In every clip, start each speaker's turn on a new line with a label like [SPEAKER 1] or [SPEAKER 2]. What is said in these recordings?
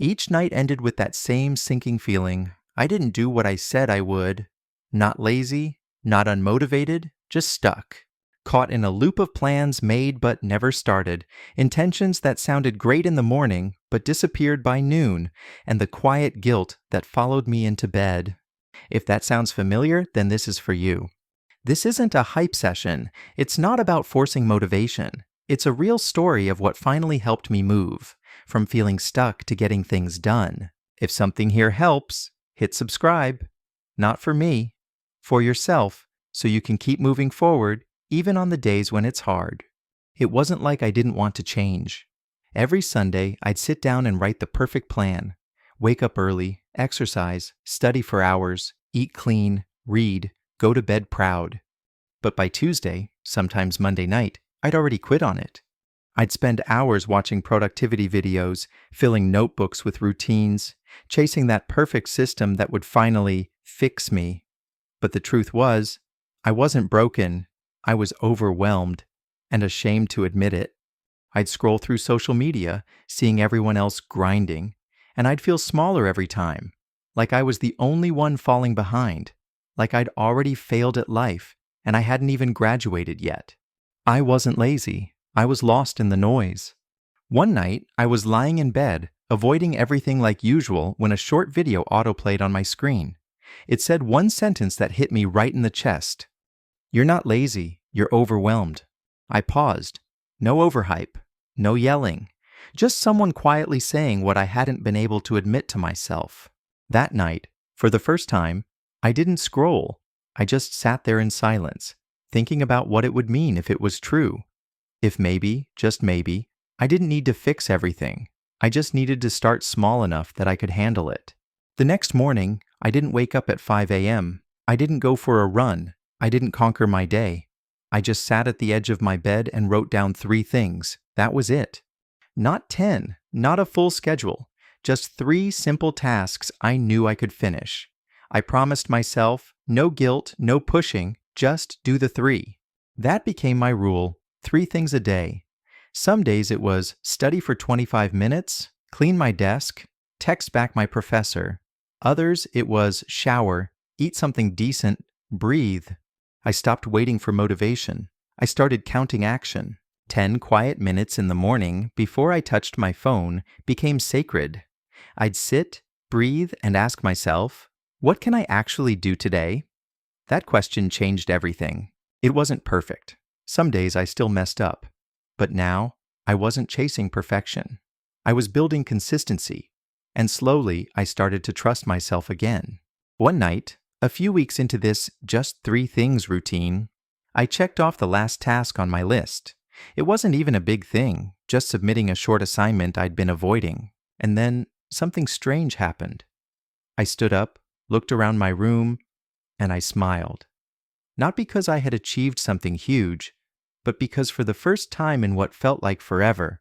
[SPEAKER 1] Each night ended with that same sinking feeling. I didn't do what I said I would. Not lazy, not unmotivated, just stuck. Caught in a loop of plans made but never started, intentions that sounded great in the morning but disappeared by noon, and the quiet guilt that followed me into bed. If that sounds familiar, then this is for you. This isn't a hype session. It's not about forcing motivation. It's a real story of what finally helped me move, from feeling stuck to getting things done. If something here helps, hit subscribe. Not for me, for yourself, so you can keep moving forward even on the days when it's hard. It wasn't like I didn't want to change. Every Sunday, I'd sit down and write the perfect plan. Wake up early, exercise, study for hours, eat clean, read, go to bed proud. But by Tuesday, sometimes Monday night, I'd already quit on it. I'd spend hours watching productivity videos, filling notebooks with routines, chasing that perfect system that would finally fix me. But the truth was, I wasn't broken. I was overwhelmed and ashamed to admit it. I'd scroll through social media, seeing everyone else grinding, and I'd feel smaller every time, like I was the only one falling behind, like I'd already failed at life and I hadn't even graduated yet. I wasn't lazy. I was lost in the noise. One night, I was lying in bed, avoiding everything like usual when a short video autoplayed on my screen. It said one sentence that hit me right in the chest. "You're not lazy, you're overwhelmed." I paused. No overhype, no yelling, just someone quietly saying what I hadn't been able to admit to myself. That night, for the first time, I didn't scroll. I just sat there in silence, thinking about what it would mean if it was true. If maybe, just maybe, I didn't need to fix everything. I just needed to start small enough that I could handle it. The next morning, I didn't wake up at 5 a.m. I didn't go for a run. I didn't conquer my day. I just sat at the edge of my bed and wrote down 3 things. That was it. Not 10, not a full schedule, just 3 simple tasks I knew I could finish. I promised myself, no guilt, no pushing, just do the 3. That became my rule, 3 things a day. Some days it was study for 25 minutes, clean my desk, text back my professor. Others it was shower, eat something decent, breathe. I stopped waiting for motivation. I started counting action. 10 quiet minutes in the morning before I touched my phone became sacred. I'd sit, breathe, and ask myself, what can I actually do today? That question changed everything. It wasn't perfect. Some days I still messed up. But now, I wasn't chasing perfection. I was building consistency. And slowly, I started to trust myself again. One night, a few weeks into this just 3 things routine, I checked off the last task on my list. It wasn't even a big thing, just submitting a short assignment I'd been avoiding. And then something strange happened. I stood up, looked around my room, and I smiled. Not because I had achieved something huge, but because for the first time in what felt like forever,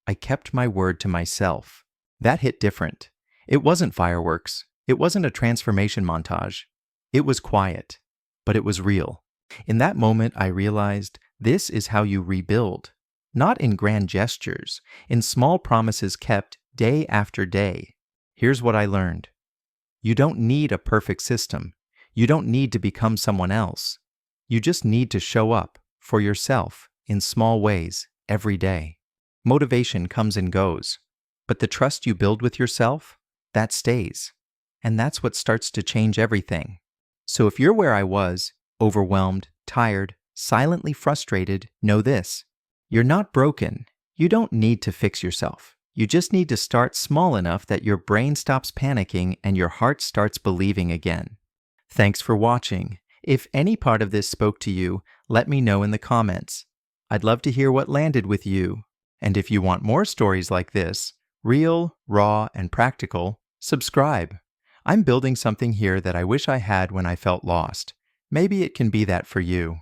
[SPEAKER 1] I kept my word to myself. That hit different. It wasn't fireworks. It wasn't a transformation montage. It was quiet, but it was real. In that moment, I realized this is how you rebuild. Not in grand gestures, in small promises kept day after day. Here's what I learned. You don't need a perfect system. You don't need to become someone else. You just need to show up for yourself in small ways every day. Motivation comes and goes, but the trust you build with yourself, that stays. And that's what starts to change everything. So if you're where I was, overwhelmed, tired, silently frustrated, know this. You're not broken. You don't need to fix yourself. You just need to start small enough that your brain stops panicking and your heart starts believing again. Thanks for watching. If any part of this spoke to you, let me know in the comments. I'd love to hear what landed with you. And if you want more stories like this, real, raw, and practical, subscribe. I'm building something here that I wish I had when I felt lost. Maybe it can be that for you.